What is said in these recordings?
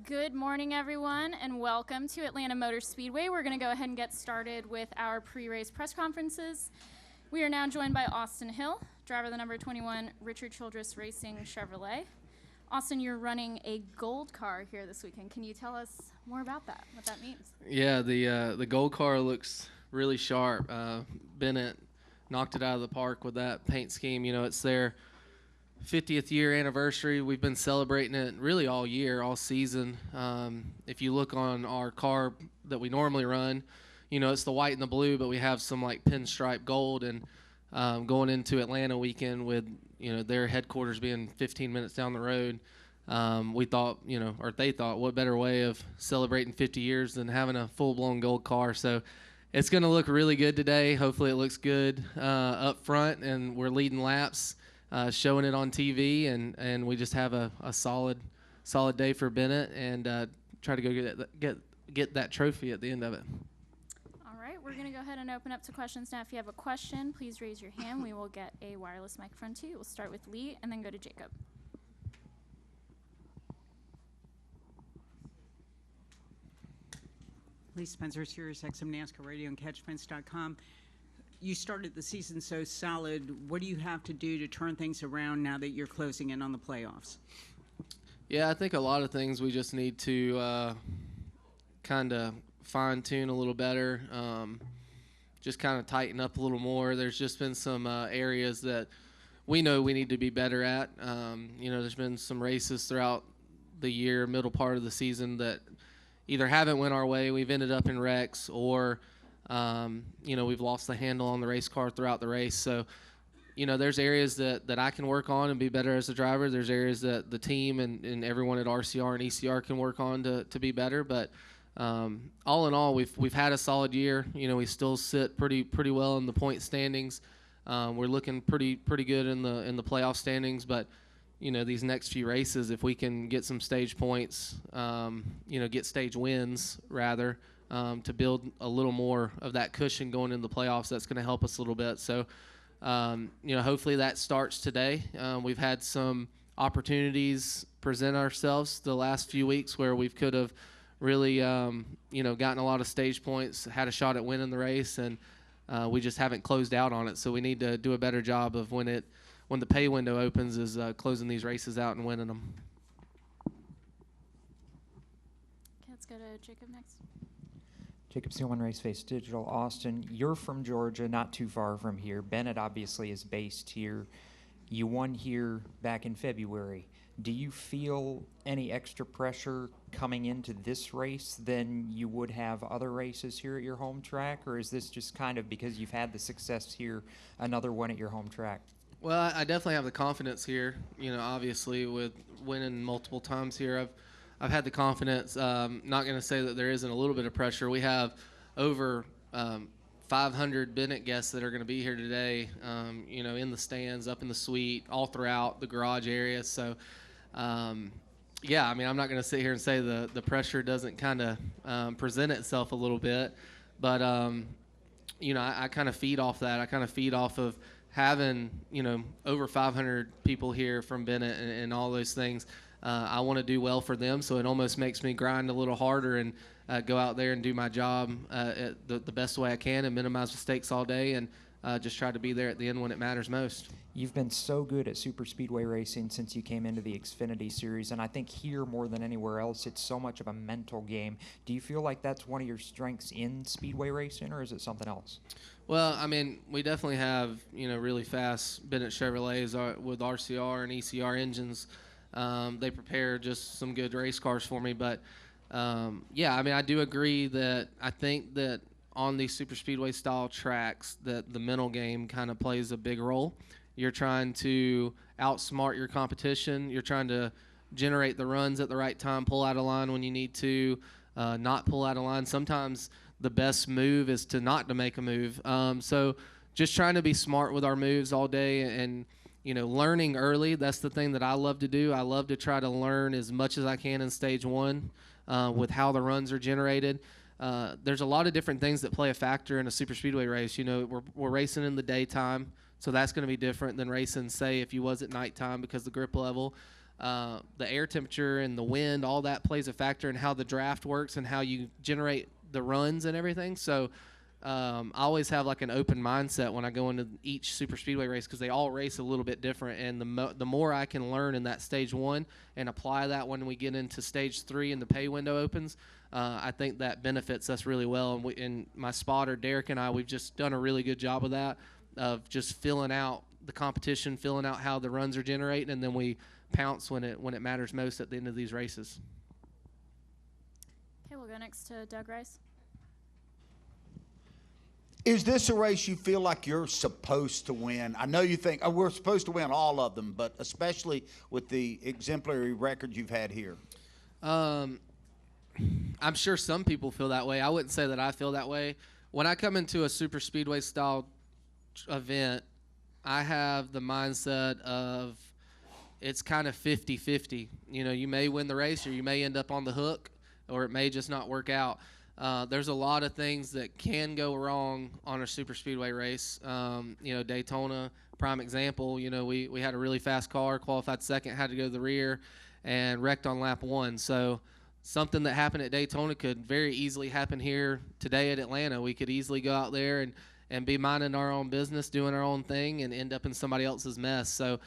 Good morning, everyone, and welcome to Atlanta Motor Speedway. We're going to go ahead and get started with our pre-race press conferences. We are now joined by Austin Hill, driver of the number 21 Richard Childress Racing Chevrolet. Austin, you're running a gold car here this weekend. Can you tell us more about that, what that means? Yeah, the gold car looks really sharp. Bennett knocked it out of the park with that paint scheme. You know, it's their 50th year anniversary. We've been celebrating it really all year, all season. If you look on our car that we normally run, you know, it's the white and the blue, but we have some like pinstripe gold. And going into Atlanta weekend with, you know, their headquarters being 15 minutes down the road, we thought, you know, or they thought, what better way of celebrating 50 years than having a full-blown gold car. So it's going to look really good today. Hopefully it looks good up front, and we're leading laps. Showing it on TV, and we just have a solid day for Bennett, and try to go get that trophy at the end of it. All right, we're going to go ahead and open up to questions now. If you have a question, please raise your hand. We will get a wireless microphone to you. We'll start with Lee and then go to Jacob. Lee Spencer, Sirius XM NASCAR Radio and CatchFence.com. You started the season so solid. What do you have to do to turn things around now that you're closing in on the playoffs? Yeah, I think a lot of things we just need to kind of fine-tune a little better, just kind of tighten up a little more. There's just been some areas that we know we need to be better at. You know, there's been some races throughout the year, middle part of the season, that either haven't went our way, we've ended up in wrecks, or you know, we've lost the handle on the race car throughout the race. So, you know, there's areas that I can work on and be better as a driver. There's areas that the team and everyone at RCR and ECR can work on to be better. But all in all, we've had a solid year. You know, we still sit pretty well in the point standings. We're looking pretty good in the playoff standings. But you know, these next few races, if we can get some stage points, you know, get stage wins rather. To build a little more of that cushion going into the playoffs, that's going to help us a little bit. So, you know, hopefully that starts today. We've had some opportunities present ourselves the last few weeks where we could have really, you know, gotten a lot of stage points, had a shot at winning the race, and we just haven't closed out on it. So we need to do a better job of when the pay window opens, is closing these races out and winning them. Okay, let's go to Jacob next. Jacob Seelman, Raceface Digital. Austin, you're from Georgia, not too far from here. Bennett obviously is based here. You won here back in February. Do you feel any extra pressure coming into this race than you would have other races here at your home track, or is this just kind of because you've had the success here, another one at your home track? Well, I definitely have the confidence here. You know, obviously with winning multiple times here, I've had the confidence. Not going to say that there isn't a little bit of pressure. We have over 500 Bennett guests that are going to be here today, you know, in the stands, up in the suite, all throughout the garage area. So, yeah, I mean, I'm not going to sit here and say the pressure doesn't kind of present itself a little bit. But, you know, I kind of feed off that. I kind of feed off of having, you know, over 500 people here from Bennett and all those things. I want to do well for them, so it almost makes me grind a little harder and go out there and do my job at the best way I can and minimize mistakes all day and just try to be there at the end when it matters most. You've been so good at super speedway racing since you came into the Xfinity Series, and I think here more than anywhere else, it's so much of a mental game. Do you feel like that's one of your strengths in speedway racing, or is it something else? Well, I mean, we definitely have, you know, really fast Bennett Chevrolets with RCR and ECR engines. They prepare just some good race cars for me. But, yeah, I mean, I do agree that I think that on these super speedway style tracks that the mental game kind of plays a big role. You're trying to outsmart your competition. You're trying to generate the runs at the right time, pull out of line when you need to, not pull out of line. Sometimes the best move is to not to make a move. So just trying to be smart with our moves all day and you know, learning early. That's the thing that I love to do. I love to try to learn as much as I can in stage one with how the runs are generated. There's a lot of different things that play a factor in a super speedway race. You know, we're racing in the daytime, so that's going to be different than racing, say, if you was at nighttime because the grip level. the air temperature and the wind, all that plays a factor in how the draft works and how you generate the runs and everything. So I always have like an open mindset when I go into each super speedway race, because they all race a little bit different, and the more I can learn in that stage 1 and apply that when we get into stage 3 and the pay window opens, I think that benefits us really well. And my spotter Derek and I, we've just done a really good job of that, of just filling out the competition, filling out how the runs are generating, and then we pounce when it matters most at the end of these races. Okay, we'll go next to Doug Rice. Is this a race you feel like you're supposed to win? I know you think, oh, we're supposed to win all of them, but especially with the exemplary record you've had here. I'm sure some people feel that way. I wouldn't say that I feel that way. When I come into a super speedway style event, I have the mindset of it's kind of 50-50. You know, you may win the race or you may end up on the hook, or it may just not work out. There's a lot of things that can go wrong on a super speedway race. You know, Daytona, prime example. You know, we had a really fast car, qualified second, had to go to the rear, and wrecked on lap 1. So something that happened at Daytona could very easily happen here today at Atlanta. We could easily go out there and be minding our own business, doing our own thing, and end up in somebody else's mess. So,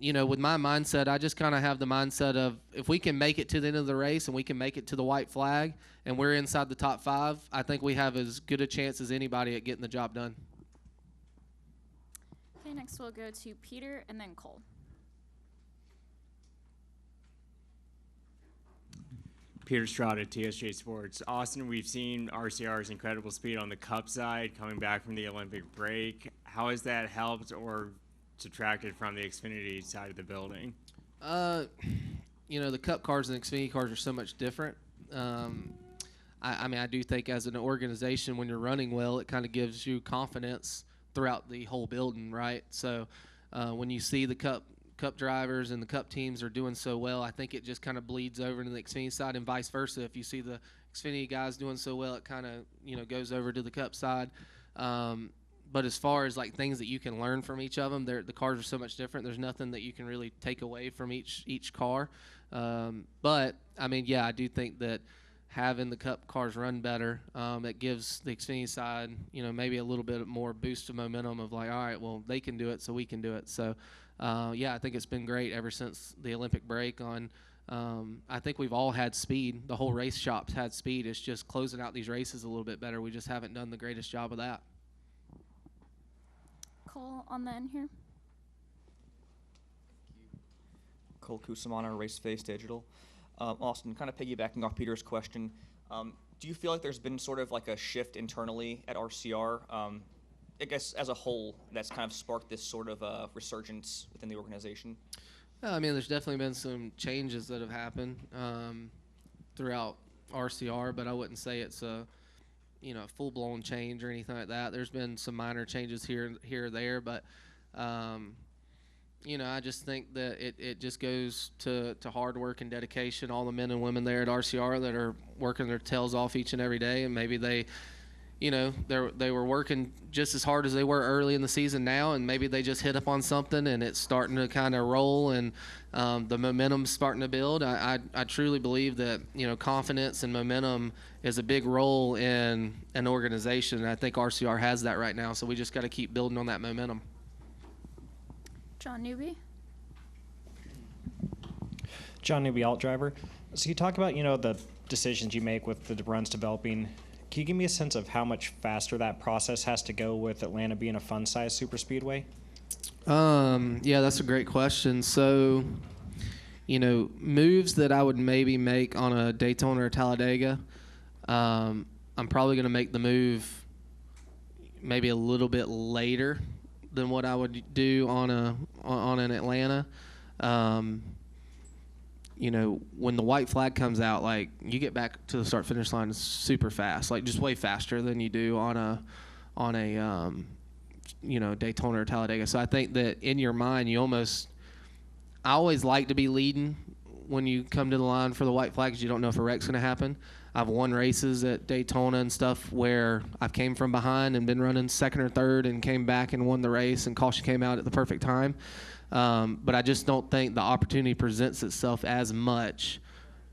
you know, with my mindset, I just kind of have the mindset of if we can make it to the end of the race and we can make it to the white flag and we're inside the top 5, I think we have as good a chance as anybody at getting the job done. Okay, next we'll go to Peter and then Cole. Peter Strada, TSJ Sports. Austin, we've seen RCR's incredible speed on the Cup side coming back from the Olympic break. How has that helped or subtracted from the Xfinity side of the building? You know, the Cup cars and the Xfinity cars are so much different. I mean, I do think as an organization, when you're running well, it kind of gives you confidence throughout the whole building, right? So when you see the Cup drivers and the Cup teams are doing so well, I think it just kind of bleeds over to the Xfinity side, and vice versa. If you see the Xfinity guys doing so well, it kind of, you know, goes over to the Cup side. But as far as like things that you can learn from each of them, the cars are so much different. There's nothing that you can really take away from each car. But I mean, yeah, I do think that having the Cup cars run better, it gives the Xfinity side, you know, maybe a little bit more boost of momentum of like, all right, well, they can do it, so we can do it. So, yeah, I think it's been great ever since the Olympic break on. I think we've all had speed. The whole race shop's had speed. It's just closing out these races a little bit better. We just haven't done the greatest job of that. Cole on the end here. Cole Cusimano, Race Face Digital. Austin, kind of piggybacking off Peter's question, do you feel like there's been sort of like a shift internally at RCR, I guess as a whole, that's kind of sparked this sort of resurgence within the organization? I mean, there's definitely been some changes that have happened throughout RCR, but I wouldn't say it's a full-blown change or anything like that. There's been some minor changes here or there, but I just think that it just goes to hard work and dedication. All the men and women there at RCR that are working their tails off each and every day, and maybe they were working just as hard as they were early in the season now, and maybe they just hit up on something and it's starting to kind of roll, and the momentum's starting to build. I truly believe that confidence and momentum is a big role in an organization, and I think RCR has that right now, so we just got to keep building on that momentum. John Newby. John Newby, alt driver. So you talk about the decisions you make with the runs developing. Can you give me a sense of how much faster that process has to go with Atlanta being a fun-sized super speedway? Yeah, that's a great question. So, moves that I would maybe make on a Daytona or Talladega, I'm probably going to make the move maybe a little bit later than what I would do on an Atlanta. When the white flag comes out, like, you get back to the start finish line super fast, like just way faster than you do on a Daytona or Talladega. So I think that in your mind, I always like to be leading when you come to the line for the white flags, you don't know if a wreck's going to happen. I've won races at Daytona and stuff where I've came from behind and been running second or third and came back and won the race, and caution came out at the perfect time. But I just don't think the opportunity presents itself as much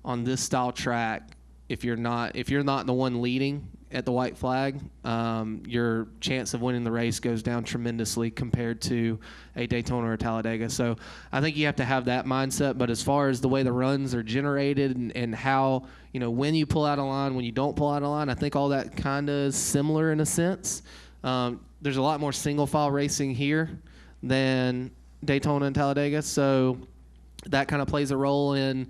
on this style track if you're not the one leading at the white flag. Your chance of winning the race goes down tremendously compared to a Daytona or a Talladega. So I think you have to have that mindset. But as far as the way the runs are generated and how, when you pull out a line, when you don't pull out a line, I think all that kind of is similar in a sense. There's a lot more single file racing here than Daytona and Talladega. So that kind of plays a role in,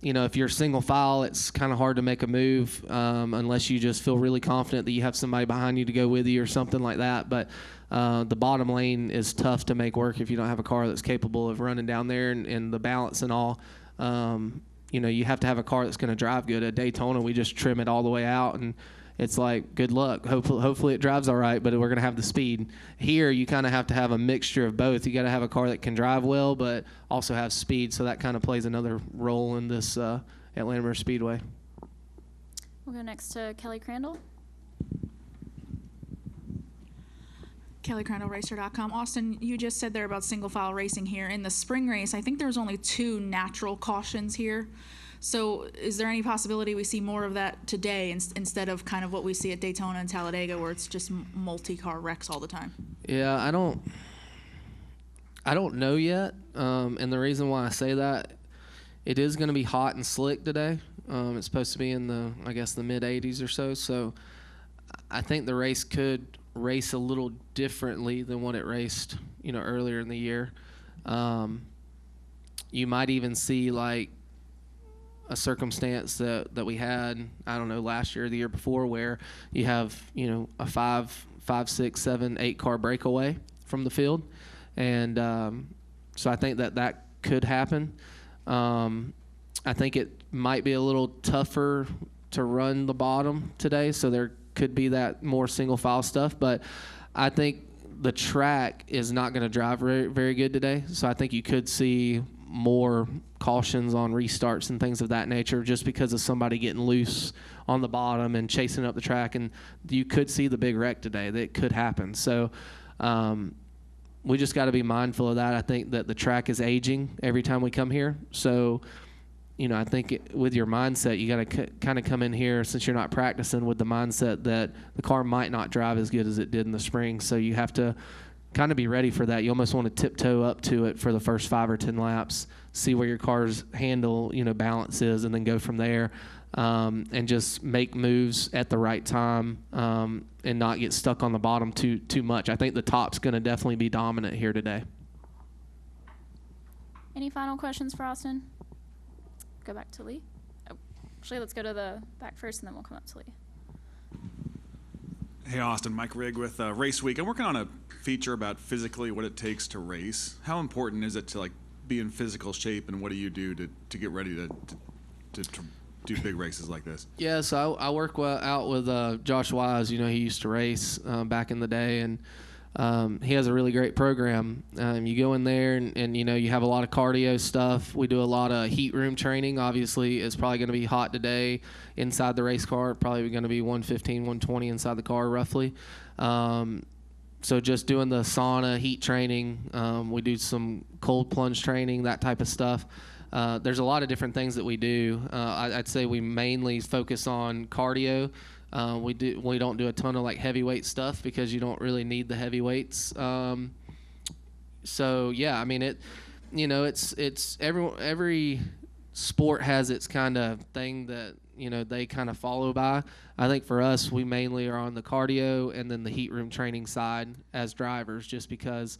if you're single file, it's kind of hard to make a move unless you just feel really confident that you have somebody behind you to go with you or something like that. But the bottom lane is tough to make work if you don't have a car that's capable of running down there and the balance and all. You have to have a car that's going to drive good. At Daytona, we just trim it all the way out, and it's like, good luck. Hopefully it drives all right, but we're going to have the speed. Here, you kind of have to have a mixture of both. You got to have a car that can drive well, but also have speed, so that kind of plays another role in this Atlanta Motor Speedway. We'll go next to Kelly Crandall. KellyCrandallRacer.com. Austin, you just said there about single file racing here. In the spring race, I think there was only 2 natural cautions here. So is there any possibility we see more of that today instead of kind of what we see at Daytona and Talladega where it's just multi-car wrecks all the time? Yeah, I don't know yet. And the reason why I say that, it is going to be hot and slick today. It's supposed to be in the mid 80s or so. So I think the race could race a little differently than what it raced, earlier in the year. You might even see like a circumstance that we had, I don't know, last year or the year before, where you have, a 5, 6, 7, 8 car breakaway from the field. And so I think that could happen. I think it might be a little tougher to run the bottom today, so there could be that more single file stuff. But I think the track is not going to drive very, very good today, so I think you could see more cautions on restarts and things of that nature just because of somebody getting loose on the bottom and chasing up the track. And you could see the big wreck today. That could happen. So we just got to be mindful of that. I think that the track is aging every time we come here. So, I think with your mindset, you got to kind of come in here, since you're not practicing, with the mindset that the car might not drive as good as it did in the spring. So you have to kind of be ready for that. You almost want to tiptoe up to it for the first 5 or 10 laps, see where your car's handle, balance is, and then go from there, and just make moves at the right time, and not get stuck on the bottom too much. I think the top's going to definitely be dominant here today. Any final questions for Austin? Go back to Lee. Oh, actually, let's go to the back first, and then we'll come up to Lee. Hey, Austin, Mike Rigg with Race Week. I'm working on a feature about physically what it takes to race. How important is it to be in physical shape, and what do you do to get ready to do big races like this? Yeah, so I work out with Josh Wise. He used to race back in the day, and he has a really great program. You go in there and you have a lot of cardio stuff. We do a lot of heat room training. Obviously, it's probably going to be hot today inside the race car. Probably going to be 115, 120 inside the car roughly. So just doing the sauna, heat training. We do some cold plunge training, that type of stuff. There's a lot of different things that we do. I'd say we mainly focus on cardio. We don't do a ton of heavyweight stuff because you don't really need the heavyweights. So yeah, I mean it's every sport has its kind of thing that they kind of follow by. I think for us, we mainly are on the cardio and then the heat room training side as drivers, just because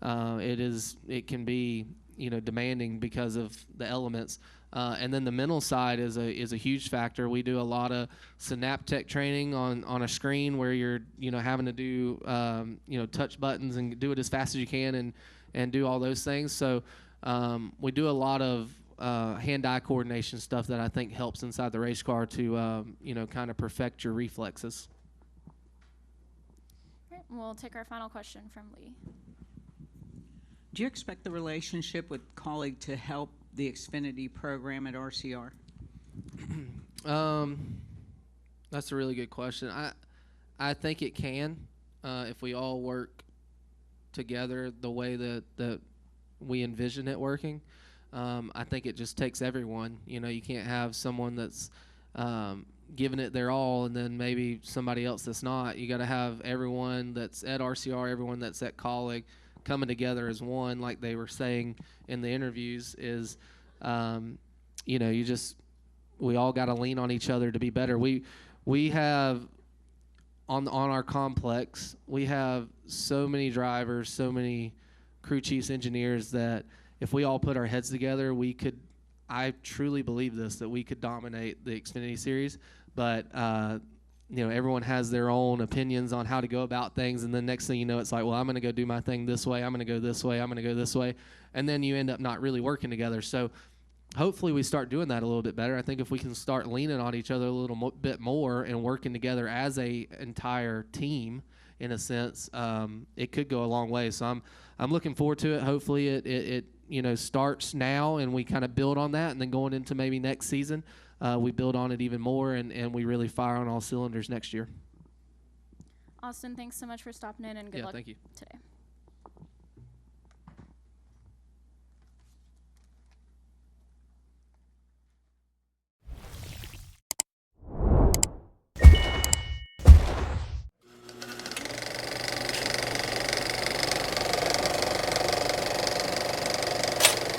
it can be demanding because of the elements. And then the mental side is a huge factor. We do a lot of synaptic training on a screen where you're having to do touch buttons and do it as fast as you can and do all those things. So we do a lot of hand-eye coordination stuff that I think helps inside the race car to kind of perfect your reflexes. All right, we'll take our final question from Lee. Do you expect the relationship with colleague to help the Xfinity program at RCR? That's a really good question. I think it can if we all work together the way that we envision it working. I think it just takes everyone. You know, you can't have someone that's giving it their all and then maybe somebody else that's not. You got to have everyone that's at RCR, everyone that's at Colleague coming together as one, like they were saying in the interviews, is, you know, we all got to lean on each other to be better. We have on our complex, we have so many drivers, so many crew chiefs, engineers, that if we all put our heads together, we could, I truly believe this, that we could dominate the Xfinity Series. But you know, everyone has their own opinions on how to go about things, and then next thing you know, it's like, well, I'm going to go do my thing this way, I'm going to go this way, I'm going to go this way, and then you end up not really working together. So hopefully we start doing that a little bit better. I think if we can start leaning on each other a little bit more and working together as a entire team, in a sense, it could go a long way. So I'm looking forward to it. Hopefully it you know, starts now and we kind of build on that, and then going into maybe next season, we build on it even more, and we really fire on all cylinders next year. Austin, thanks so much for stopping in, and good luck thank you. today.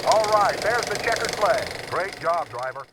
All right, there's the checkered flag. Great job, driver.